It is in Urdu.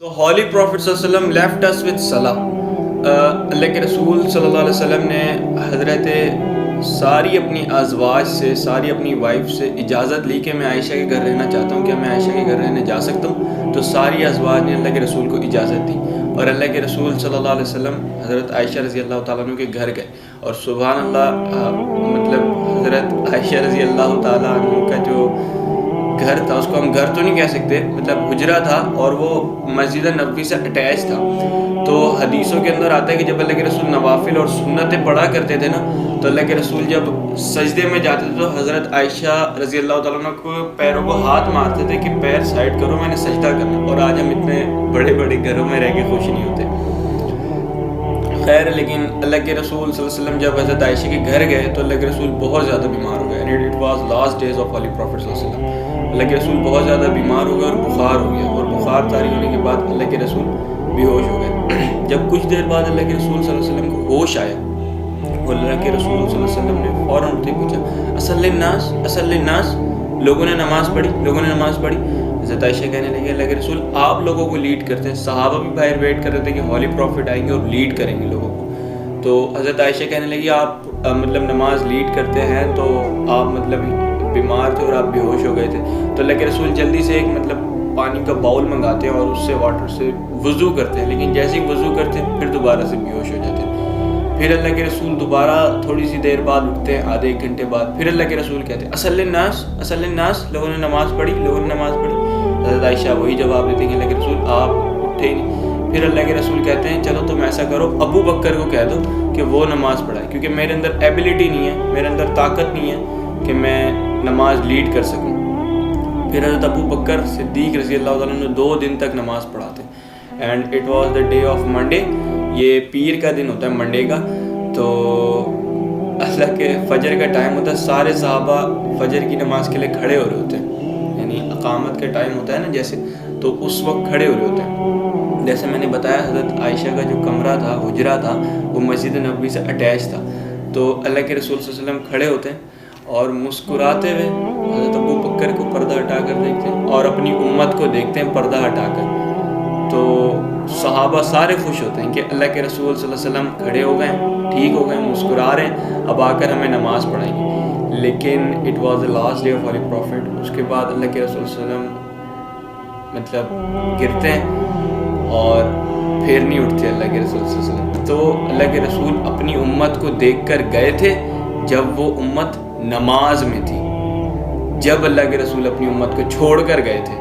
تو ہولی پروفٹ صلی اللہ علیہ وسلم لیفٹ us with صلاح. اللہ کے رسول صلی اللہ علیہ وسلم نے حضرت ساری اپنی ازواج سے، ساری اپنی وائف سے اجازت لی کہ میں عائشہ کے گھر رہنا چاہتا ہوں، کیا میں عائشہ کے گھر رہنے جا سکتا ہوں؟ تو ساری ازواج نے اللہ کے رسول کو اجازت دی، اور اللہ کے رسول صلی اللہ علیہ وسلم حضرت عائشہ رضی اللہ تعالیٰ عنہ کے گھر گئے. اور سبحان اللہ، مطلب حضرت عائشہ رضی اللہ تعالیٰ عنہ کا جو گھر تھا، اس کو ہم گھر تو نہیں کہہ سکتے، مطلب حجرہ تھا، اور وہ مسجد نبوی سے اٹیچ تھا. تو حدیثوں کے اندر آتا ہے کہ جب اللہ کے رسول نوافل اور سنتیں پڑھا کرتے تھے نا، تو اللہ کے رسول جب سجدے میں جاتے تھے تو حضرت عائشہ رضی اللہ تعالیٰ عنہ کو پیروں کو ہاتھ مارتے تھے کہ پیر سائڈ کرو، میں نے سجدہ کرنا. اور آج ہم اتنے بڑے بڑے گھروں میں رہ کے خوش نہیں ہوتے. خیر، لیکن اللہ کے رسول صلی اللہ علیہ وسلم جب حضرت عائشہ کے گھر گئے تو اللہ کے رسول بہت زیادہ بیمار ہو گئے. And it was last days of holy prophet صلی اللہ علیہ وسلم. اللہ کے رسول بہت زیادہ بیمار ہو گئے اور بخار ہو گیا، اور بخار طاری ہونے کے بعد اللہ کے رسول بے ہوش ہو گئے. جب کچھ دیر بعد اللہ کے رسول صلی اللہ علیہ وسلم کو ہوش آیا، اور اللہ کے رسول صلی اللہ علیہ وسلم نے فوراً اٹھتے پوچھا، اصل الناس، اصل الناس، لوگوں نے نماز پڑھی، لوگوں نے نماز پڑھی. حضرت عائشہ کہنے لگے، اللہ کے رسول آپ لوگوں کو لیڈ کرتے ہیں. صحابہ بھی باہر ویٹ کر رہے تھے کہ ہولی پروفٹ آئیں گے اور لیڈ کریں گے لوگوں کو. تو حضرت عائشہ کہنے لگی، آپ مطلب نماز لیڈ کرتے ہیں تو آپ مطلب بیمار تھے اور آپ بے ہوش ہو گئے تھے. تو اللہ کے رسول جلدی سے ایک مطلب پانی کا باؤل منگاتے ہیں اور اس سے واٹر سے وضو کرتے ہیں، لیکن جیسے ہی وضو کرتے ہیں پھر دوبارہ سے بے ہوش ہو جاتے ہیں. پھر اللہ کے رسول دوبارہ تھوڑی سی دیر بعد اٹھتے ہیں، آدھے ایک گھنٹے بعد. پھر اللہ کے رسول کہتے ہیں، اصل الناس، اصل الناس، لوگوں نے نماز پڑھی، لوگوں نے نماز پڑھی. حضرت عائشہ وہی جواب دیتے ہیں کہ اللہ کے رسول آپ اٹھے ہی نہیں. پھر اللہ کے رسول کہتے ہیں، چلو تم ایسا کرو، ابو بکر کو کہہ دو کہ وہ نماز پڑھائے، کیونکہ میرے اندر ایبلٹی نہیں ہے، میرے اندر طاقت نہیں ہے کہ میں نماز لیڈ کر سکوں. پھر حضرت ابو بکر صدیق رضی اللہ تعالیٰ عنہ 2 دن تک نماز پڑھاتے. And it was the day of Monday, یہ پیر کا دن ہوتا ہے، منڈے کا. تو اللہ کے فجر کا ٹائم ہوتا ہے، سارے صحابہ فجر کی نماز کے لیے کھڑے ہو رہے ہوتے ہیں، یعنی اقامت کا ٹائم ہوتا ہے نا جیسے، تو اس وقت کھڑے ہو رہے ہوتے ہیں. جیسے میں نے بتایا، حضرت عائشہ کا جو کمرہ تھا، حجرہ تھا، وہ مسجد نبوی سے اٹیچ تھا. تو اللہ کے رسول صلی اللہ علیہ وسلم کھڑے ہوتے ہیں اور مسکراتے ہوئے حضرت ابو بکر کو پردہ ہٹا کر دیکھتے ہیں اور اپنی امت کو دیکھتے ہیں پردہ ہٹا کر. تو صحابہ سارے خوش ہوتے ہیں کہ اللہ کے رسول صلی اللہ علیہ وسلم کھڑے ہو گئے، ٹھیک ہو گئے، مسکرا رہے ہیں، اب آ کر ہمیں نماز پڑھائیں گے. لیکن it was the last day of holy prophet. اس کے بعد اللہ کے رسول صلی اللہ علیہ وسلم مطلب گرتے ہیں اور پھر نہیں اٹھتے اللہ کے رسول صلی اللہ علیہ وسلم. تو اللہ کے رسول اپنی امت کو دیکھ کر گئے تھے جب وہ امت نماز میں تھی، جب اللہ کے رسول اپنی امت کو چھوڑ کر گئے تھے